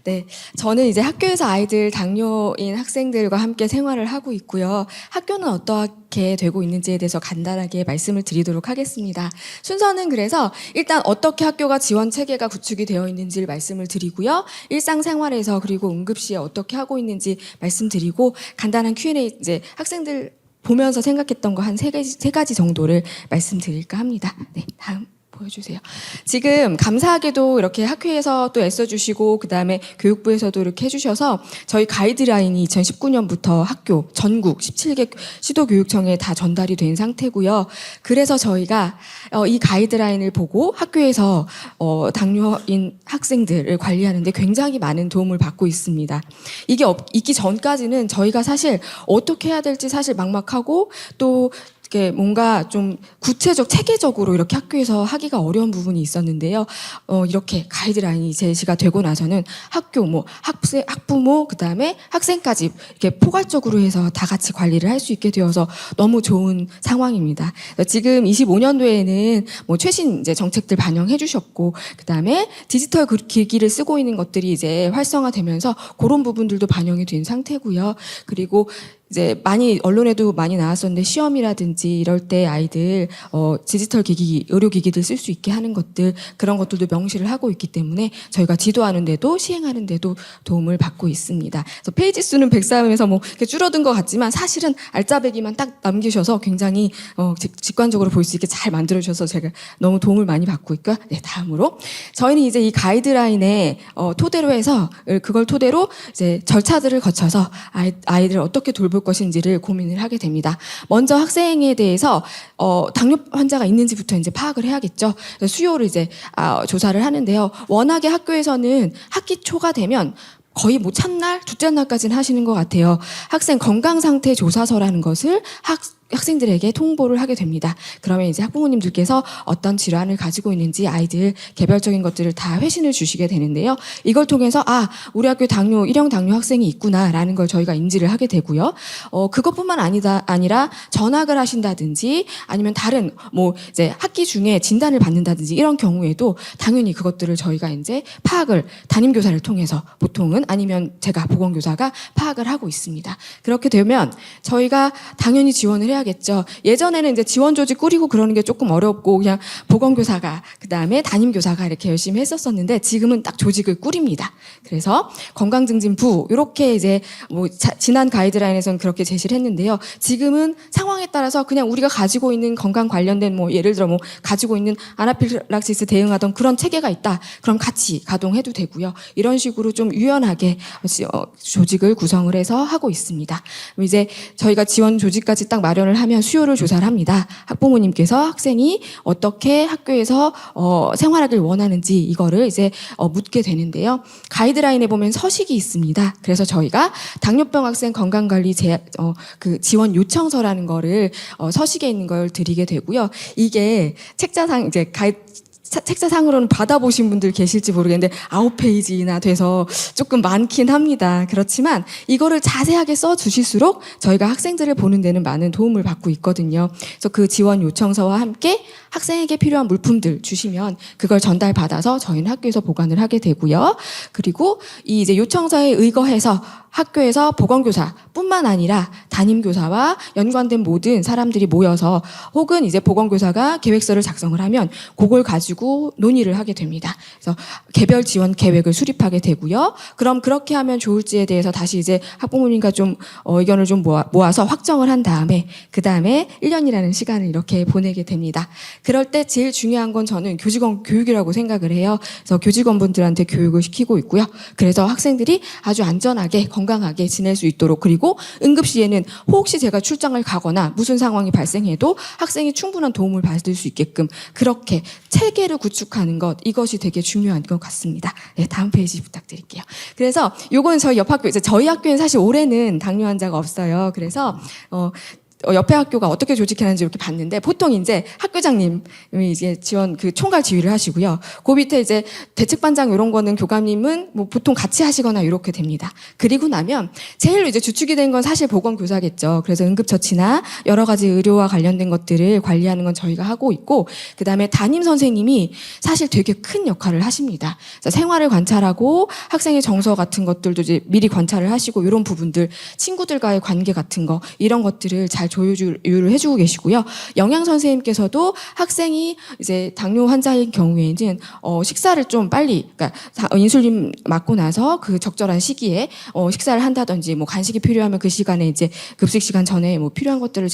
네, 저는 이제 학교에서 아이들 당뇨인 학생들과 함께 생활을 하고 있고요. 학교는 어떻게 되고 있는지에 대해서 간단하게 말씀을 드리도록 하겠습니다. 순서는 그래서 일단 어떻게 학교가 지원 체계가 구축이 되어 있는지를 말씀을 드리고요. 일상생활에서 그리고 응급시에 어떻게 하고 있는지 말씀드리고 간단한 Q&A 이제 학생들 보면서 생각했던 거 한 세 가지 정도를 말씀드릴까 합니다. 네, 다음. 보여주세요. 지금 감사하게도 이렇게 학회에서 또 애써주시고 그다음에 교육부에서도 이렇게 해주셔서 저희 가이드라인이 2019년부터 학교 전국 17개 시도교육청에 다 전달이 된 상태고요. 그래서 저희가 이 가이드라인을 보고 학교에서 당뇨인 학생들을 관리하는 데 굉장히 많은 도움을 받고 있습니다. 이게 있기 전까지는 저희가 사실 어떻게 해야 될지 사실 막막하고 또 이게 뭔가 좀 구체적, 체계적으로 이렇게 학교에서 하기가 어려운 부분이 있었는데요. 이렇게 가이드라인이 제시가 되고 나서는 학교, 학생, 학부모, 그 다음에 학생까지 이렇게 포괄적으로 해서 다 같이 관리를 할 수 있게 되어서 너무 좋은 상황입니다. 지금 25년도에는 최신 이제 정책들 반영해 주셨고, 그 다음에 디지털 기기를 쓰고 있는 것들이 이제 활성화되면서 그런 부분들도 반영이 된 상태고요. 그리고 이제 많이 언론에도 많이 나왔었는데 시험이라든지 이럴 때 아이들 디지털 기기, 의료기기들 쓸 수 있게 하는 것들 그런 것들도 명시를 하고 있기 때문에 저희가 지도하는데도 시행하는데도 도움을 받고 있습니다. 그래서 페이지 수는 103에서 이렇게 줄어든 것 같지만 사실은 알짜배기만 딱 남기셔서 굉장히 직관적으로 볼 수 있게 잘 만들어 주셔서 제가 너무 도움을 많이 받고 있고요. 네, 다음으로 저희는 이제 이 가이드라인에 토대로 해서 그걸 토대로 이제 절차들을 거쳐서 아이들을 어떻게 돌볼 것인지를 고민을 하게 됩니다. 먼저 학생에 대해서 당뇨 환자가 있는지부터 이제 파악을 해야겠죠. 수요를 이제 조사를 하는데요. 워낙에 학교에서는 학기 초가 되면 거의 첫날, 둘째 날까지는 하시는 것 같아요. 학생 건강 상태 조사서라는 것을 학생들에게 통보를 하게 됩니다. 그러면 이제 학부모님들께서 어떤 질환을 가지고 있는지 아이들 개별적인 것들을 다 회신을 주시게 되는데요. 이걸 통해서 우리 학교에 일형 당뇨 학생이 있구나라는 걸 저희가 인지를 하게 되고요. 그것뿐만 아니라 전학을 하신다든지 아니면 다른 이제 학기 중에 진단을 받는다든지 이런 경우에도 당연히 그것들을 저희가 이제 파악을 담임교사를 통해서 보통은 아니면 제가 보건교사가 파악을 하고 있습니다. 그렇게 되면 저희가 당연히 지원을 해야겠죠. 예전에는 이제 지원 조직 꾸리고 그러는 게 조금 어렵고 그냥 보건교사가 그다음에 담임교사가 이렇게 열심히 했었었는데 지금은 딱 조직을 꾸립니다. 그래서 건강증진부 이렇게 이제 지난 가이드라인에서는 그렇게 제시를 했는데요. 지금은 상황에 따라서 그냥 우리가 가지고 있는 건강 관련된 예를 들어 가지고 있는 아나필락시스 대응하던 그런 체계가 있다. 그럼 같이 가동해도 되고요. 이런 식으로 좀 유연하게 조직을 구성을 해서 하고 있습니다. 이제 저희가 지원 조직까지 딱 마련을 하면 수요를 조사를 합니다. 학부모님께서 학생이 어떻게 학교에서 생활하길 원하는지 이거를 이제 묻게 되는데요. 가이드라인에 보면 서식이 있습니다. 그래서 저희가 당뇨병 학생 건강관리 그 지원 요청서라는 거를 서식에 있는 걸 드리게 되고요. 이게 책자상 이제 책자상으로는 받아보신 분들 계실지 모르겠는데 9페이지나 돼서 조금 많긴 합니다. 그렇지만 이거를 자세하게 써주실수록 저희가 학생들을 보는 데는 많은 도움을 받고 있거든요. 그래서 그 지원 요청서와 함께 학생에게 필요한 물품들 주시면 그걸 전달받아서 저희는 학교에서 보관을 하게 되고요. 그리고 이 이제 요청서에 의거해서 학교에서 보건교사뿐만 아니라 담임교사와 연관된 모든 사람들이 모여서 혹은 이제 보건교사가 계획서를 작성을 하면 그걸 가지고 논의를 하게 됩니다. 그래서 개별 지원 계획을 수립하게 되고요. 그럼 그렇게 하면 좋을지에 대해서 다시 이제 학부모님과 좀 의견을 좀 모아서 확정을 한 다음에 그 다음에 1년이라는 시간을 이렇게 보내게 됩니다. 그럴 때 제일 중요한 건 저는 교직원 교육이라고 생각을 해요. 그래서 교직원분들한테 교육을 시키고 있고요. 그래서 학생들이 아주 안전하게 건강하게 지낼 수 있도록 그리고 응급시에는 혹시 제가 출장을 가거나 무슨 상황이 발생해도 학생이 충분한 도움을 받을 수 있게끔 그렇게 체계를 구축하는 것 이것이 되게 중요한 것 같습니다. 네, 다음 페이지 부탁드릴게요. 그래서 요건 저희 옆 학교 이제 저희 학교엔 사실 올해는 당뇨 환자가 없어요. 그래서 옆에 학교가 어떻게 조직하는지 이렇게 봤는데 보통 이제 학교장님이 이제 지원 그 총괄 지휘를 하시고요. 그 밑에 이제 대책반장 이런 거는 교감님은 뭐 보통 같이 하시거나 이렇게 됩니다. 그리고 나면 제일 이제 주축이 된 건 사실 보건교사겠죠. 그래서 응급처치나 여러 가지 의료와 관련된 것들을 관리하는 건 저희가 하고 있고, 그 다음에 담임 선생님이 사실 되게 큰 역할을 하십니다. 그래서 생활을 관찰하고 학생의 정서 같은 것들도 이제 미리 관찰을 하시고 이런 부분들, 친구들과의 관계 같은 거 이런 것들을 잘 조율을 해주고 계시고요. 영양 선생님께서도 학생이 이제 당뇨 환자인 경우에는 식사를 좀 빨리, 그러니까 인슐린 맞고 나서 그 적절한 시기에 식사를 한다든지, 뭐 간식이 필요하면 그 시간에 이제 급식 시간 전에 뭐 필요한 것들을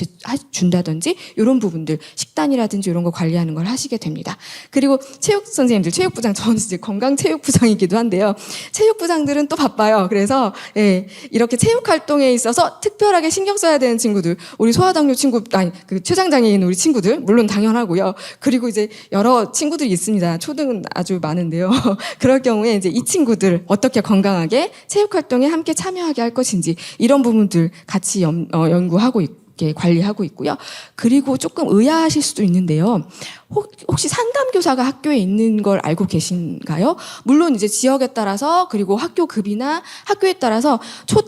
준다든지 이런 부분들, 식단이라든지 이런 거 관리하는 걸 하시게 됩니다. 그리고 체육 선생님들, 체육부장, 저는 이제 건강체육부장이기도 한데요. 체육부장들은 또 바빠요. 그래서 예, 이렇게 체육 활동에 있어서 특별하게 신경 써야 되는 친구들, 우리 소아당뇨 친구, 아니 그 췌장장애인 우리 친구들 물론 당연하고요. 그리고 이제 여러 친구들이 있습니다. 초등은 아주 많은데요. 그럴 경우에 이제 이 친구들 어떻게 건강하게 체육 활동에 함께 참여하게 할 것인지 이런 부분들 같이 연구하고 관리하고 있고요. 그리고 조금 의아하실 수도 있는데요. 혹시 상담교사가 학교에 있는 걸 알고 계신가요? 물론 이제 지역에 따라서, 그리고 학교 급이나 학교에 따라서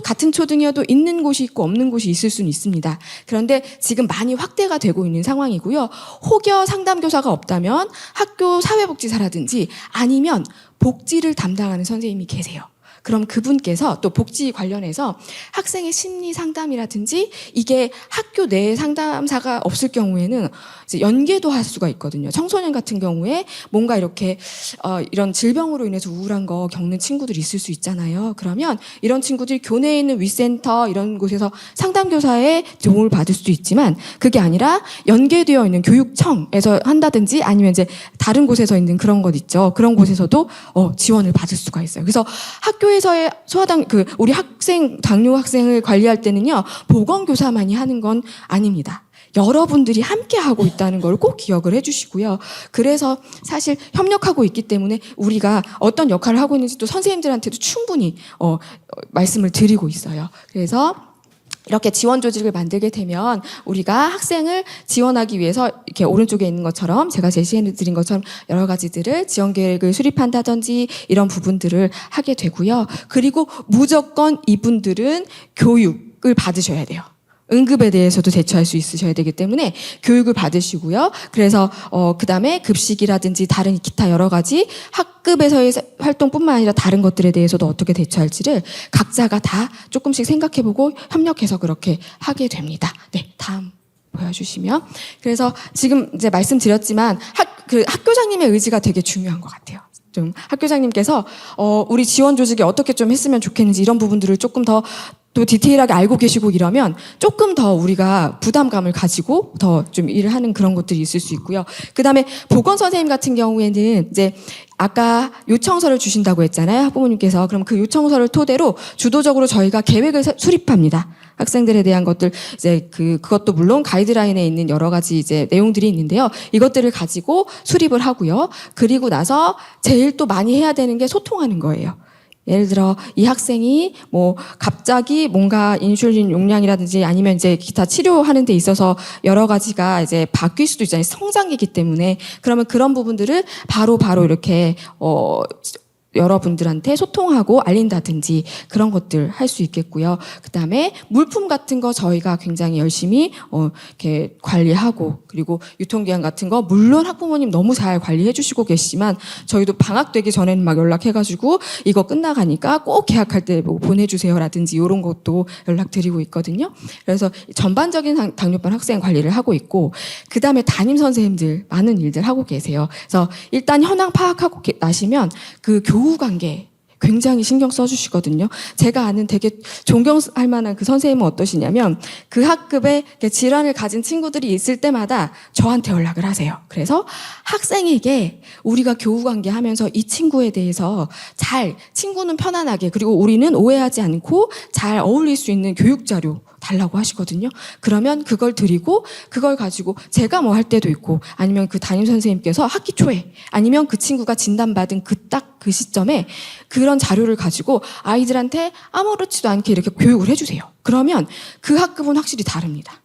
같은 초등이어도 있는 곳이 있고 없는 곳이 있을 수는 있습니다. 그런데 지금 많이 확대가 되고 있는 상황이고요. 혹여 상담교사가 없다면 학교 사회복지사라든지 아니면 복지를 담당하는 선생님이 계세요. 그럼 그분께서 또 복지 관련해서 학생의 심리 상담이라든지 이게 학교 내에 상담사가 없을 경우에는 이제 연계도 할 수가 있거든요. 청소년 같은 경우에 뭔가 이렇게 이런 질병으로 인해서 우울한 거 겪는 친구들이 있을 수 있잖아요. 그러면 이런 친구들이 교내에 있는 위센터 이런 곳에서 상담교사의 도움을 받을 수도 있지만, 그게 아니라 연계되어 있는 교육청에서 한다든지 아니면 이제 다른 곳에서 있는 그런 것 있죠. 그런 곳에서도 지원을 받을 수가 있어요. 그래서 학교에서의 우리 당뇨 학생을 관리할 때는요, 보건교사만이 하는 건 아닙니다. 여러분들이 함께 하고 있다는 걸 꼭 기억을 해주시고요. 그래서 사실 협력하고 있기 때문에 우리가 어떤 역할을 하고 있는지 또 선생님들한테도 충분히 말씀을 드리고 있어요. 그래서 이렇게 지원 조직을 만들게 되면 우리가 학생을 지원하기 위해서 이렇게 오른쪽에 있는 것처럼 제가 제시해드린 것처럼 여러 가지들을 지원 계획을 수립한다든지 이런 부분들을 하게 되고요. 그리고 무조건 이분들은 교육을 받으셔야 돼요. 응급에 대해서도 대처할 수 있으셔야 되기 때문에 교육을 받으시고요. 그래서 그다음에 급식이라든지 다른 기타 여러 가지 학급에서의 활동뿐만 아니라 다른 것들에 대해서도 어떻게 대처할지를 각자가 다 조금씩 생각해보고 협력해서 그렇게 하게 됩니다. 네, 다음 보여주시면. 그래서 지금 이제 말씀드렸지만 학교장님의 의지가 되게 중요한 것 같아요. 좀 학교장님께서 우리 지원 조직이 어떻게 좀 했으면 좋겠는지 이런 부분들을 조금 더 또 디테일하게 알고 계시고 이러면 조금 더 우리가 부담감을 가지고 더 좀 일을 하는 그런 것들이 있을 수 있고요. 그다음에 보건 선생님 같은 경우에는 이제 아까 요청서를 주신다고 했잖아요. 학부모님께서. 그럼 그 요청서를 토대로 주도적으로 저희가 계획을 수립합니다. 학생들에 대한 것들, 이제 그것도 물론 가이드라인에 있는 여러 가지 이제 내용들이 있는데요. 이것들을 가지고 수립을 하고요. 그리고 나서 제일 또 많이 해야 되는 게 소통하는 거예요. 예를 들어 이 학생이 뭐 갑자기 뭔가 인슐린 용량이라든지 아니면 이제 기타 치료하는 데 있어서 여러 가지가 이제 바뀔 수도 있잖아요. 성장기이기 때문에. 그러면 그런 부분들을 바로 이렇게 여러분들한테 소통하고 알린다든지 그런 것들 할 수 있겠고요. 그다음에 물품 같은 거 저희가 굉장히 열심히 이렇게 관리하고, 그리고 유통기한 같은 거 물론 학부모님 너무 잘 관리해 주시고 계시지만 저희도 방학 되기 전에는 막 연락해가지고 이거 끝나가니까 꼭 계약할 때 뭐 보내주세요라든지 이런 것도 연락드리고 있거든요. 그래서 전반적인 당뇨병 학생 관리를 하고 있고, 그다음에 담임 선생님들 많은 일들 하고 계세요. 그래서 일단 현황 파악하고 나시면 그 교우 관계 굉장히 신경 써주시거든요. 제가 아는 되게 존경할 만한 그 선생님은 어떠시냐면 그 학급에 질환을 가진 친구들이 있을 때마다 저한테 연락을 하세요. 그래서 학생에게 우리가 교우 관계 하면서 이 친구에 대해서 친구는 편안하게, 그리고 우리는 오해하지 않고 잘 어울릴 수 있는 교육 자료 달라고 하시거든요. 그러면 그걸 드리고 그걸 가지고 제가 뭐 할 때도 있고, 아니면 그 담임 선생님께서 학기 초에 아니면 그 친구가 진단받은 그 시점에 그런 자료를 가지고 아이들한테 아무렇지도 않게 이렇게 교육을 해주세요. 그러면 그 학급은 확실히 다릅니다.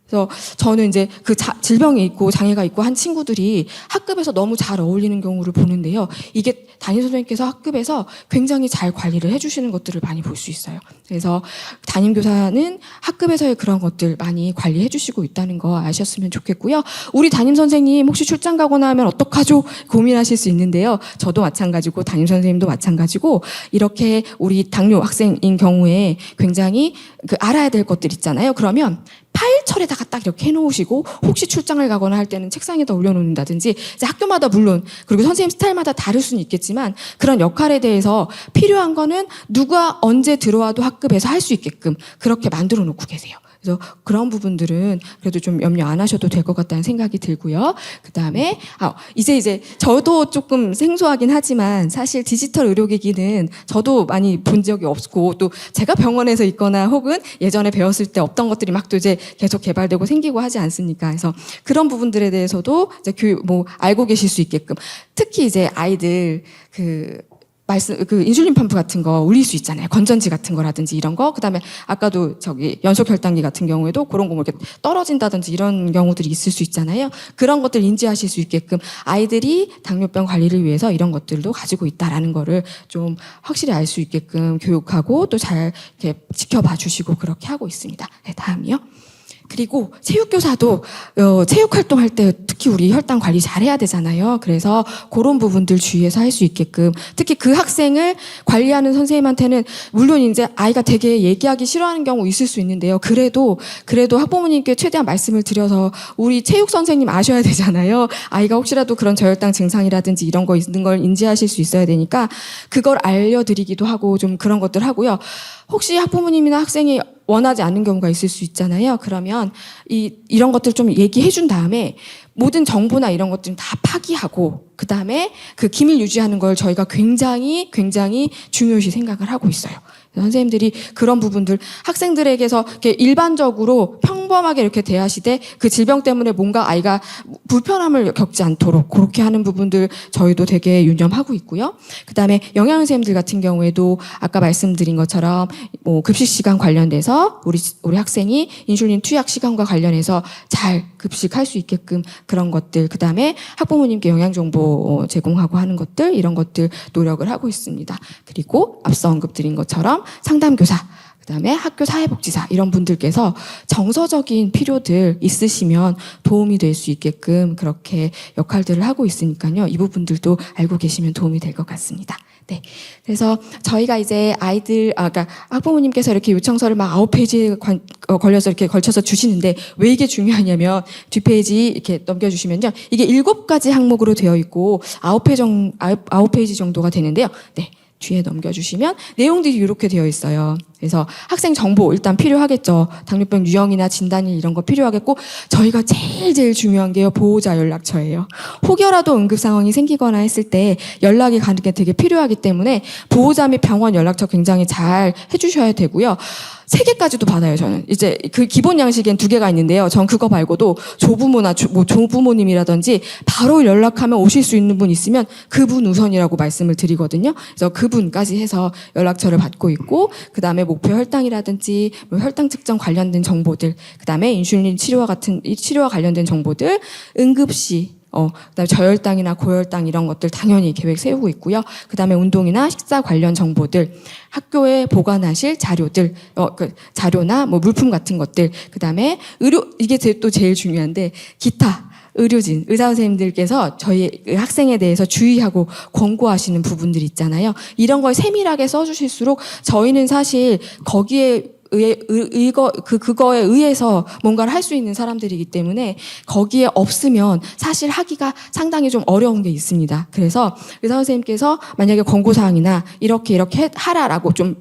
그래서 저는 이제 그 질병이 있고 장애가 있고 한 친구들이 학급에서 너무 잘 어울리는 경우를 보는데요. 이게 담임 선생님께서 학급에서 굉장히 잘 관리를 해주시는 것들을 많이 볼 수 있어요. 그래서 담임 교사는 학급에서의 그런 것들 많이 관리해 주시고 있다는 거 아셨으면 좋겠고요. 우리 담임 선생님 혹시 출장 가거나 하면 어떡하죠? 고민하실 수 있는데요. 저도 마찬가지고 담임 선생님도 마찬가지고 이렇게 우리 당뇨 학생인 경우에 굉장히 알아야 될 것들 있잖아요. 그러면 파일철에다가 딱 이렇게 해놓으시고 혹시 출장을 가거나 할 때는 책상에다 올려놓는다든지 이제 학교마다 물론 그리고 선생님 스타일마다 다를 수는 있겠지만 그런 역할에 대해서 필요한 거는 누가 언제 들어와도 학급에서 할 수 있게끔 그렇게 만들어 놓고 계세요. 그래서 그런 부분들은 그래도 좀 염려 안 하셔도 될 것 같다는 생각이 들고요. 그다음에 이제 저도 조금 생소하긴 하지만 사실 디지털 의료기기는 저도 많이 본 적이 없고 또 제가 병원에서 있거나 혹은 예전에 배웠을 때 없던 것들이 막 또 이제 계속 개발되고 생기고 하지 않습니까? 그래서 그런 부분들에 대해서도 이제 알고 계실 수 있게끔 특히 이제 아이들 인슐린 펌프 같은 거 올릴 수 있잖아요. 건전지 같은 거라든지 이런 거. 그다음에 아까도 연속 혈당기 같은 경우에도 그런 거 뭐 이렇게 떨어진다든지 이런 경우들이 있을 수 있잖아요. 그런 것들 인지하실 수 있게끔 아이들이 당뇨병 관리를 위해서 이런 것들도 가지고 있다라는 거를 좀 확실히 알 수 있게끔 교육하고 또 잘 이렇게 지켜봐 주시고 그렇게 하고 있습니다. 네, 다음이요. 그리고 체육교사도 체육활동할 때 특히 우리 혈당 관리 잘해야 되잖아요. 그래서 그런 부분들 주의해서 할 수 있게끔 특히 그 학생을 관리하는 선생님한테는 물론 이제 아이가 되게 얘기하기 싫어하는 경우 있을 수 있는데요. 그래도 학부모님께 최대한 말씀을 드려서 우리 체육 선생님 아셔야 되잖아요. 아이가 혹시라도 그런 저혈당 증상이라든지 이런 거 있는 걸 인지하실 수 있어야 되니까 그걸 알려드리기도 하고 좀 그런 것들 하고요. 혹시 학부모님이나 학생이 원하지 않는 경우가 있을 수 있잖아요. 그러면 이런 것들 좀 얘기해 준 다음에 모든 정보나 이런 것들은 다 파기하고 그다음에 그 기밀 유지하는 걸 저희가 굉장히 중요시 생각을 하고 있어요. 선생님들이 그런 부분들 학생들에게서 이렇게 일반적으로 평범하게 이렇게 대하시되 그 질병 때문에 뭔가 아이가 불편함을 겪지 않도록 그렇게 하는 부분들 저희도 되게 유념하고 있고요. 그다음에 영양 선생님들 같은 경우에도 아까 말씀드린 것처럼 뭐 급식 시간 관련돼서 우리 학생이 인슐린 투약 시간과 관련해서 잘 급식할 수 있게끔 그런 것들 그다음에 학부모님께 영양 정보 제공하고 하는 것들 이런 것들 노력을 하고 있습니다. 그리고 앞서 언급드린 것처럼 상담교사, 그다음에 학교 사회복지사 이런 분들께서 정서적인 필요들 있으시면 도움이 될 수 있게끔 그렇게 역할들을 하고 있으니까요. 이 부분들도 알고 계시면 도움이 될 것 같습니다. 네. 그래서 저희가 이제 그러니까 학부모님께서 이렇게 요청서를 막 9페이지에 걸려서 이렇게 걸쳐서 주시는데 왜 이게 중요하냐면 뒷페이지 이렇게 넘겨주시면요. 이게 7가지 항목으로 되어 있고 9페이지 정도가 되는데요. 네. 뒤에 넘겨주시면 내용들이 이렇게 되어 있어요. 그래서 학생 정보 일단 필요하겠죠. 당뇨병 유형이나 진단이 이런 거 필요하겠고 저희가 제일 중요한 게요. 보호자 연락처예요. 혹여라도 응급 상황이 생기거나 했을 때 연락이 가는 게 되게 필요하기 때문에 보호자 및 병원 연락처 굉장히 잘 해주셔야 되고요. 3개까지도 받아요, 저는. 이제 그 기본 양식엔 2개가 있는데요. 전 그거 말고도 조부모나 조부모님이라든지 바로 연락하면 오실 수 있는 분 있으면 그분 우선이라고 말씀을 드리거든요. 그래서 그분까지 해서 연락처를 받고 있고, 그 다음에 목표 혈당이라든지 뭐 혈당 측정 관련된 정보들, 그 다음에 인슐린 치료와 관련된 정보들, 응급시, 그다음에 저혈당이나 고혈당 이런 것들 당연히 계획 세우고 있고요. 그다음에 운동이나 식사 관련 정보들, 학교에 보관하실 자료들, 자료나 뭐 물품 같은 것들, 그다음에 이게 또 제일 중요한데 기타 의료진, 의사 선생님들께서 저희 학생에 대해서 주의하고 권고하시는 부분들 있잖아요. 이런 걸 세밀하게 써주실수록 저희는 사실 거기에 그거에 의해서 뭔가를 할 수 있는 사람들이기 때문에 거기에 없으면 사실 하기가 상당히 좀 어려운 게 있습니다. 그래서 의사 선생님께서 만약에 권고사항이나 이렇게 하라라고 좀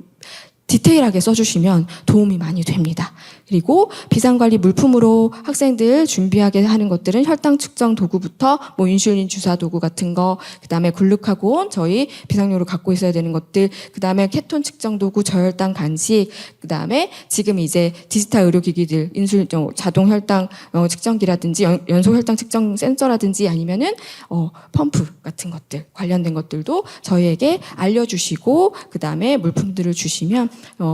디테일하게 써주시면 도움이 많이 됩니다. 그리고 비상관리 물품으로 학생들 준비하게 하는 것들은 혈당 측정 도구부터 뭐 인슐린 주사 도구 같은 거, 그다음에 글루카곤 저희 비상용으로 갖고 있어야 되는 것들, 그다음에 케톤 측정 도구, 저혈당 간식, 그다음에 지금 이제 디지털 의료기기들 인슐린 자동 혈당 측정기라든지 연속 혈당 측정 센서라든지 아니면은 펌프 같은 것들 관련된 것들도 저희에게 알려주시고 그다음에 물품들을 주시면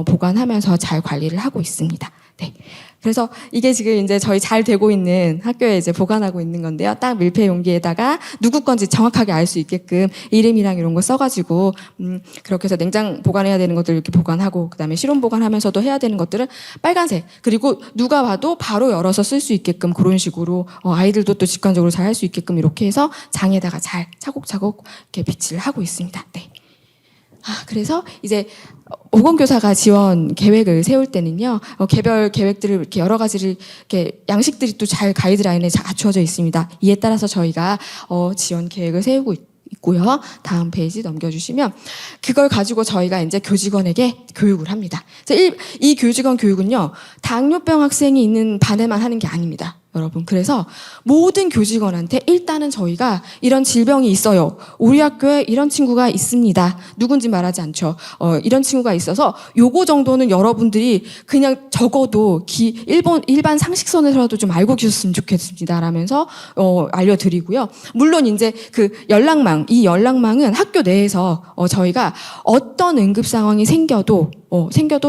보관하면서 잘 관리를 하고 있습니다. 네. 그래서 이게 지금 이제 저희 잘 되고 있는 학교에 이제 보관하고 있는 건데요. 딱 밀폐 용기에다가 누구 건지 정확하게 알 수 있게끔 이름이랑 이런 거 써가지고 그렇게 해서 냉장 보관해야 되는 것들 이렇게 보관하고 그다음에 실온 보관하면서도 해야 되는 것들은 빨간색 그리고 누가 봐도 바로 열어서 쓸 수 있게끔 그런 식으로 아이들도 또 직관적으로 잘 할 수 있게끔 이렇게 해서 장에다가 잘 차곡차곡 이렇게 비치를 하고 있습니다. 네. 그래서 이제 보건교사가 지원 계획을 세울 때는요, 개별 계획들을 이렇게 여러 가지를 이렇게 양식들이 또 잘 가이드라인에 갖추어져 있습니다. 이에 따라서 저희가 지원 계획을 세우고 있고요. 다음 페이지 넘겨주시면 그걸 가지고 저희가 이제 교직원에게 교육을 합니다. 이 교직원 교육은요, 당뇨병 학생이 있는 반에만 하는 게 아닙니다. 여러분. 그래서 모든 교직원한테 일단은 저희가 이런 질병이 있어요. 우리 학교에 이런 친구가 있습니다. 누군지 말하지 않죠. 이런 친구가 있어서 요거 정도는 여러분들이 그냥 적어도 일반 상식선에서라도 좀 알고 계셨으면 좋겠습니다. 라면서 알려드리고요. 물론 이제 그 이 연락망은 학교 내에서 저희가 어떤 응급 상황이 생겨도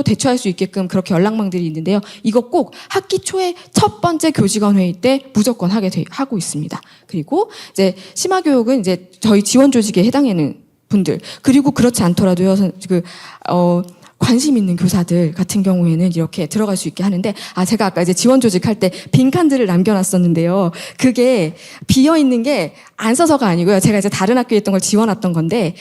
대처할 수 있게끔 그렇게 연락망들이 있는데요. 이거 꼭 학기 초에 첫 번째 교직원 회의 때 무조건 하고 있습니다. 그리고 이제 심화교육은 이제 저희 지원 조직에 해당하는 분들 그리고 그렇지 않더라도요. 관심 있는 교사들 같은 경우에는 이렇게 들어갈 수 있게 하는데 제가 아까 이제 지원 조직할 때 빈칸들을 남겨놨었는데요. 그게 비어있는 게 안 써서가 아니고요. 제가 이제 다른 학교에 있던 걸 지원했던 건데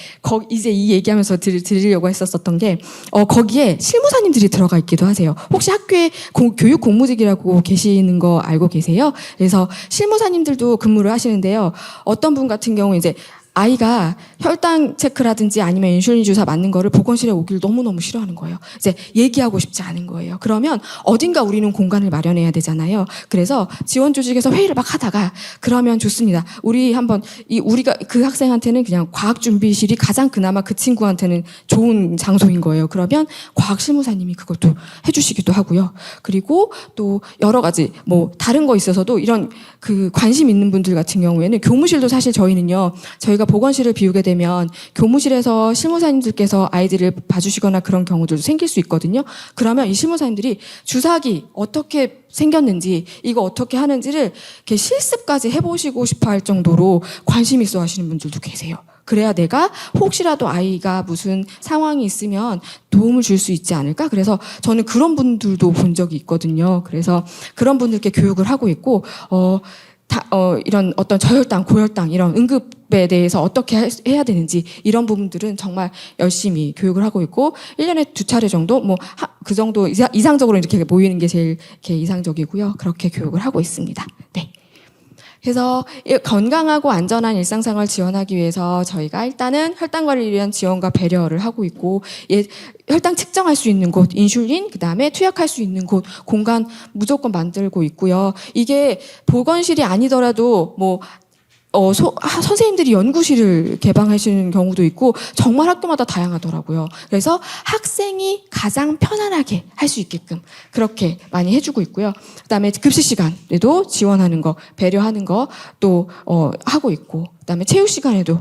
이제 이 얘기하면서 드리려고 했었던 게 거기에 실무사님들이 들어가 있기도 하세요. 혹시 학교에 교육 공무직이라고 계시는 거 알고 계세요? 그래서 실무사님들도 근무를 하시는데요. 어떤 분 같은 경우 이제 아이가 혈당 체크라든지 아니면 인슐린 주사 맞는 거를 보건실에 오길 너무너무 싫어하는 거예요. 이제 얘기하고 싶지 않은 거예요. 그러면 어딘가 우리는 공간을 마련해야 되잖아요. 그래서 지원 조직에서 회의를 막 하다가 그러면 좋습니다. 우리가 그 학생한테는 그냥 과학 준비실이 가장 그나마 그 친구한테는 좋은 장소인 거예요. 그러면 과학 실무사님이 그것도 해주시기도 하고요. 그리고 또 여러 가지 다른 거 있어서도 이런 그 관심 있는 분들 같은 경우에는 교무실도 사실 저희가 보건실을 비우게 되면 교무실에서 실무사님들께서 아이들을 봐주시거나 그런 경우들도 생길 수 있거든요. 그러면 이 실무사님들이 주사기 어떻게 생겼는지 이거 어떻게 하는지를 이렇게 실습까지 해보시고 싶어 할 정도로 관심 있어 하시는 분들도 계세요. 그래야 내가 혹시라도 아이가 무슨 상황이 있으면 도움을 줄 수 있지 않을까? 그래서 저는 그런 분들도 본 적이 있거든요. 그래서 그런 분들께 교육을 하고 있고 이런 어떤 저혈당, 고혈당 이런 응급에 대해서 어떻게 해야 되는지 이런 부분들은 정말 열심히 교육을 하고 있고 1년에 2차례 정도 그 정도 이상적으로 이렇게 모이는 게 제일 이렇게 이상적이고요. 그렇게 교육을 하고 있습니다. 네. 그래서 건강하고 안전한 일상생활을 지원하기 위해서 저희가 일단은 혈당 관리를 위한 지원과 배려를 하고 있고 혈당 측정할 수 있는 곳, 인슐린, 그다음에 투약할 수 있는 곳, 공간 무조건 만들고 있고요. 이게 보건실이 아니더라도 선생님들이 연구실을 개방하시는 경우도 있고 정말 학교마다 다양하더라고요. 그래서 학생이 가장 편안하게 할 수 있게끔 그렇게 많이 해주고 있고요. 그다음에 급식 시간에도 지원하는 거, 배려하는 거 또 하고 있고, 그다음에 체육 시간에도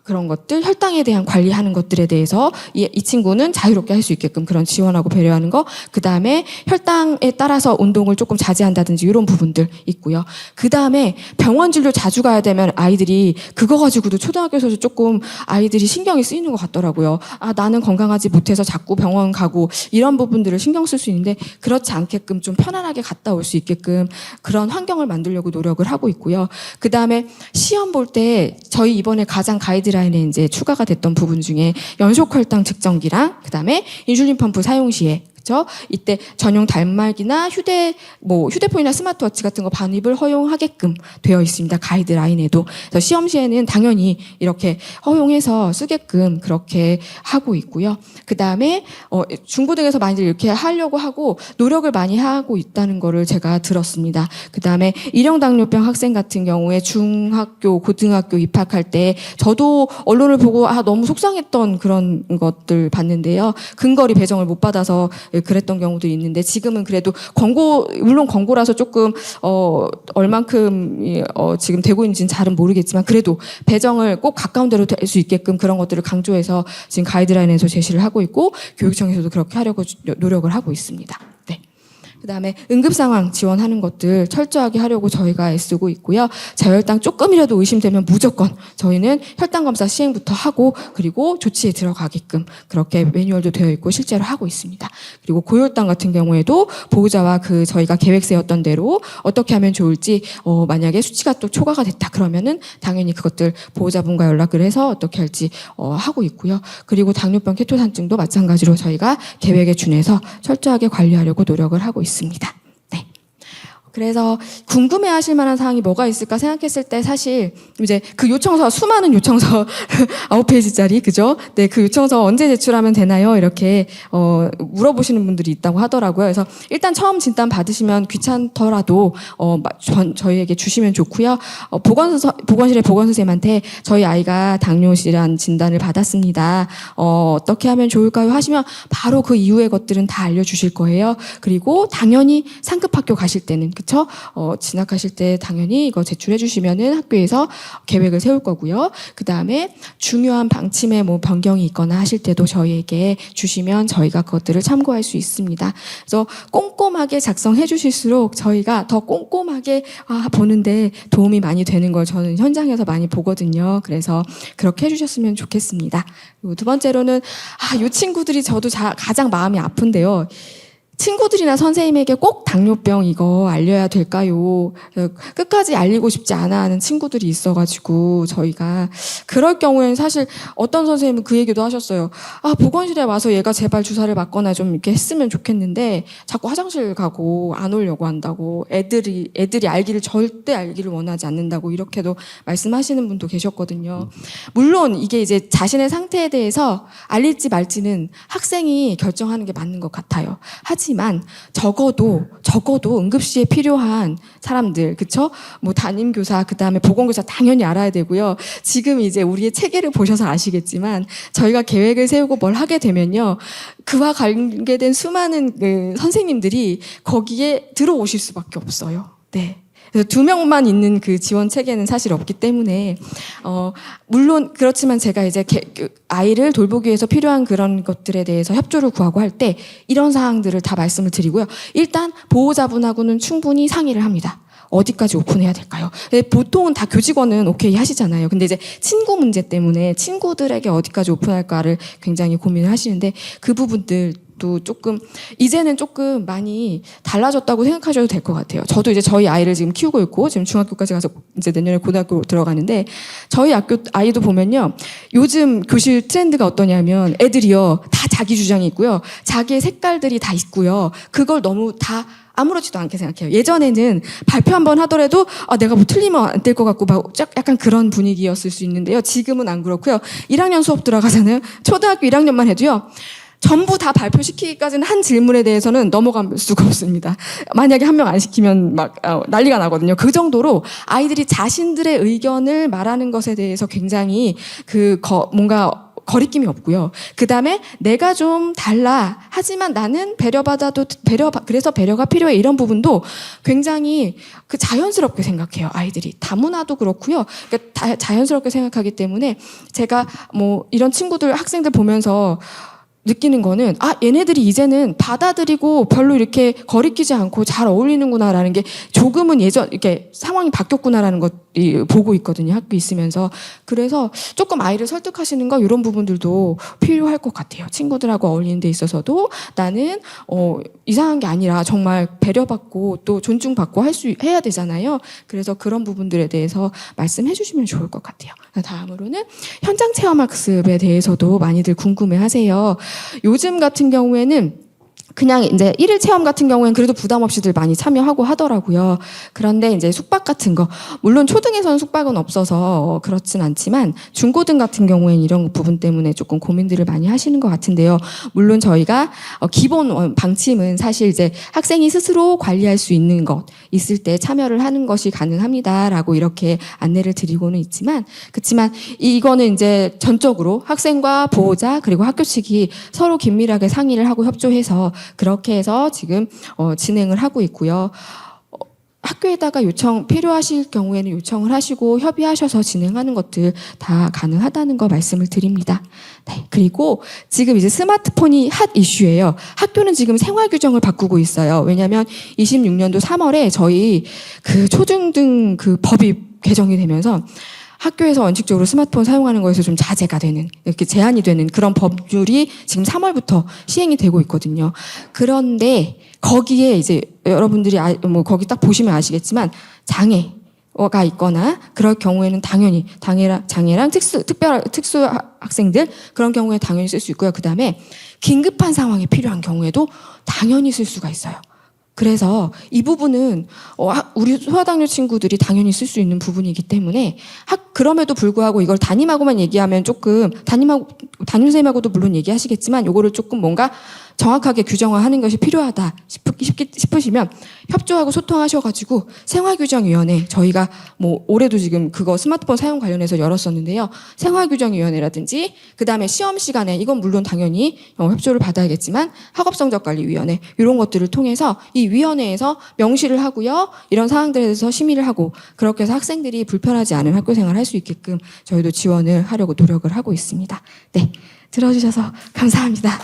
그런 것들, 혈당에 대한 관리하는 것들에 대해서 이 친구는 자유롭게 할 수 있게끔 그런 지원하고 배려하는 거, 그 다음에 혈당에 따라서 운동을 조금 자제한다든지 이런 부분들 있고요. 그 다음에 병원 진료 자주 가야 되면 아이들이 그거 가지고도 초등학교에서 조금 아이들이 신경이 쓰이는 것 같더라고요. 나는 건강하지 못해서 자꾸 병원 가고 이런 부분들을 신경 쓸 수 있는데 그렇지 않게끔 좀 편안하게 갔다 올 수 있게끔 그런 환경을 만들려고 노력을 하고 있고요. 그 다음에 시험 볼 때 저희 이번에 가장 가이드라인에 이제 추가가 됐던 부분 중에 연속 혈당 측정기랑 그다음에 인슐린 펌프 사용 시에 그렇죠? 이때 전용 단말기나 휴대폰이나 스마트워치 같은 거 반입을 허용하게끔 되어 있습니다. 가이드라인에도. 그래서 시험 시에는 당연히 이렇게 허용해서 쓰게끔 그렇게 하고 있고요. 그다음에 중고등에서 많이들 이렇게 하려고 하고 노력을 많이 하고 있다는 거를 제가 들었습니다. 그다음에 일형 당뇨병 학생 같은 경우에 중학교, 고등학교 입학할 때 저도 언론을 보고 너무 속상했던 그런 것들 봤는데요. 근거리 배정을 못 받아서 그랬던 경우도 있는데 지금은 그래도 물론 광고라서 조금 얼만큼 지금 되고 있는지는 잘은 모르겠지만 그래도 배정을 꼭 가까운 데로 될 수 있게끔 그런 것들을 강조해서 지금 가이드라인에서 제시를 하고 있고 교육청에서도 그렇게 하려고 노력을 하고 있습니다. 네. 그다음에 응급 상황 지원하는 것들 철저하게 하려고 저희가 애쓰고 있고요. 저혈당 조금이라도 의심되면 무조건 저희는 혈당 검사 시행부터 하고 그리고 조치에 들어가게끔 그렇게 매뉴얼도 되어 있고 실제로 하고 있습니다. 그리고 고혈당 같은 경우에도 보호자와 저희가 계획 세웠던 대로 어떻게 하면 좋을지 만약에 수치가 또 초과가 됐다 그러면은 당연히 그것들 보호자분과 연락을 해서 어떻게 할지 하고 있고요. 그리고 당뇨병 케토산증도 마찬가지로 저희가 계획에 준해서 철저하게 관리하려고 노력을 하고 있습니다. 네. 그래서 궁금해하실 만한 사항이 뭐가 있을까 생각했을 때 사실 이제 그 요청서 수많은 요청서 9페이지짜리 그죠? 네, 그 요청서 언제 제출하면 되나요? 이렇게 물어보시는 분들이 있다고 하더라고요. 그래서 일단 처음 진단 받으시면 귀찮더라도 저희에게 주시면 좋고요. 보건실의 보건 선생님한테 저희 아이가 당뇨질환 진단을 받았습니다. 어떻게 하면 좋을까요? 하시면 바로 그 이후의 것들은 다 알려주실 거예요. 그리고 당연히 상급 학교 가실 때는 그쵸? 진학하실 때 당연히 이거 제출해 주시면은 학교에서 계획을 세울 거고요. 그 다음에 중요한 방침에 뭐 변경이 있거나 하실 때도 저희에게 주시면 저희가 그것들을 참고할 수 있습니다. 그래서 꼼꼼하게 작성해 주실수록 저희가 더 꼼꼼하게 보는데 도움이 많이 되는 걸 저는 현장에서 많이 보거든요. 그래서 그렇게 해주셨으면 좋겠습니다. 그리고 두 번째로는 이 친구들이 저도 가장 마음이 아픈데요. 친구들이나 선생님에게 꼭 당뇨병 이거 알려야 될까요? 끝까지 알리고 싶지 않아 하는 친구들이 있어가지고 저희가 그럴 경우에는 사실 어떤 선생님은 그 얘기도 하셨어요. 보건실에 와서 얘가 제발 주사를 맞거나 좀 이렇게 했으면 좋겠는데 자꾸 화장실 가고 안 오려고 한다고 애들이 절대 알기를 원하지 않는다고 이렇게도 말씀하시는 분도 계셨거든요. 물론 이게 이제 자신의 상태에 대해서 알릴지 말지는 학생이 결정하는 게 맞는 것 같아요. 하지만 적어도 응급시에 필요한 사람들, 그쵸? 뭐 담임교사, 그 다음에 보건교사 당연히 알아야 되고요. 지금 이제 우리의 체계를 보셔서 아시겠지만 저희가 계획을 세우고 뭘 하게 되면요. 그와 관계된 수많은 선생님들이 거기에 들어오실 수밖에 없어요. 네. 그래서 2명만 있는 그 지원 체계는 사실 없기 때문에 물론 그렇지만 제가 이제 아이를 돌보기 위해서 필요한 그런 것들에 대해서 협조를 구하고 할 때 이런 사항들을 다 말씀을 드리고요. 일단 보호자분하고는 충분히 상의를 합니다. 어디까지 오픈해야 될까요? 보통은 다 교직원은 오케이 하시잖아요. 근데 이제 친구 문제 때문에 친구들에게 어디까지 오픈할까를 굉장히 고민을 하시는데 그 부분들도 이제는 조금 많이 달라졌다고 생각하셔도 될 것 같아요. 저도 이제 저희 아이를 지금 키우고 있고 지금 중학교까지 가서 이제 내년에 고등학교 들어가는데 저희 학교 아이도 보면요. 요즘 교실 트렌드가 어떠냐면 애들이요. 다 자기 주장이 있고요. 자기의 색깔들이 다 있고요. 그걸 너무 다 아무렇지도 않게 생각해요. 예전에는 발표 한번 하더라도 내가 뭐 틀리면 안 될 것 같고 막 약간 그런 분위기였을 수 있는데요. 지금은 안 그렇고요. 1학년 수업 들어가잖아요. 초등학교 1학년만 해도요. 전부 다 발표시키기까지는 한 질문에 대해서는 넘어갈 수가 없습니다. 만약에 한 명 안 시키면 막 난리가 나거든요. 그 정도로 아이들이 자신들의 의견을 말하는 것에 대해서 굉장히 뭔가 거리낌이 없고요. 그 다음에 내가 좀 달라. 하지만 나는 그래서 배려가 필요해. 이런 부분도 굉장히 자연스럽게 생각해요. 아이들이. 다문화도 그렇고요. 그러니까 자연스럽게 생각하기 때문에 제가 뭐 이런 학생들 보면서 느끼는 거는 얘네들이 이제는 받아들이고 별로 이렇게 거리끼지 않고 잘 어울리는구나라는 게 조금은 이렇게 상황이 바뀌었구나라는 것 보고 있거든요. 학교 있으면서. 그래서 조금 아이를 설득하시는 거 이런 부분들도 필요할 것 같아요. 친구들하고 어울리는 데 있어서도 나는 이상한 게 아니라 정말 배려받고 또 존중받고 해야 되잖아요. 그래서 그런 부분들에 대해서 말씀해 주시면 좋을 것 같아요. 다음으로는 현장 체험 학습에 대해서도 많이들 궁금해 하세요. 요즘 같은 경우에는 그냥 이제 1일 체험 같은 경우에는 그래도 부담 없이들 많이 참여하고 하더라고요. 그런데 이제 숙박 같은 거, 물론 초등에서는 숙박은 없어서 그렇진 않지만 중고등 같은 경우에는 이런 부분 때문에 조금 고민들을 많이 하시는 것 같은데요. 물론 저희가 기본 방침은 사실 이제 학생이 스스로 관리할 수 있는 것 있을 때 참여를 하는 것이 가능합니다라고 이렇게 안내를 드리고는 있지만, 그렇지만 이거는 이제 전적으로 학생과 보호자 그리고 학교 측이 서로 긴밀하게 상의를 하고 협조해서 그렇게 해서 지금 진행을 하고 있고요. 학교에다가 필요하실 경우에는 요청을 하시고 협의하셔서 진행하는 것들 다 가능하다는 거 말씀을 드립니다. 네, 그리고 지금 이제 스마트폰이 핫 이슈예요. 학교는 지금 생활 규정을 바꾸고 있어요. 왜냐하면 26년도 3월에 저희 그 초중등 그 법이 개정이 되면서 학교에서 원칙적으로 스마트폰 사용하는 거에서 좀 자제가 되는, 이렇게 제한이 되는 그런 법률이 지금 3월부터 시행이 되고 있거든요. 그런데 거기에 이제 여러분들이 뭐 거기 딱 보시면 아시겠지만 장애가 있거나 그럴 경우에는 당연히 장애랑 특수 학생들 그런 경우에 당연히 쓸 수 있고요. 그다음에 긴급한 상황에 필요한 경우에도 당연히 쓸 수가 있어요. 그래서 이 부분은 우리 소아당뇨 친구들이 당연히 쓸 수 있는 부분이기 때문에 그럼에도 불구하고 이걸 담임하고만 얘기하면 조금 담임선생님하고도 물론 얘기하시겠지만 요거를 조금 뭔가 정확하게 규정화하는 것이 필요하다 싶으시면 협조하고 소통하셔가지고 생활규정위원회 저희가 뭐 올해도 지금 그거 스마트폰 사용 관련해서 열었었는데요. 생활규정위원회라든지 그 다음에 시험 시간에 이건 물론 당연히 협조를 받아야겠지만 학업성적관리위원회 이런 것들을 통해서 이 위원회에서 명시를 하고요. 이런 사항들에 대해서 심의를 하고 그렇게 해서 학생들이 불편하지 않은 학교생활을 할 수 있게끔 저희도 지원을 하려고 노력을 하고 있습니다. 네, 들어주셔서 감사합니다.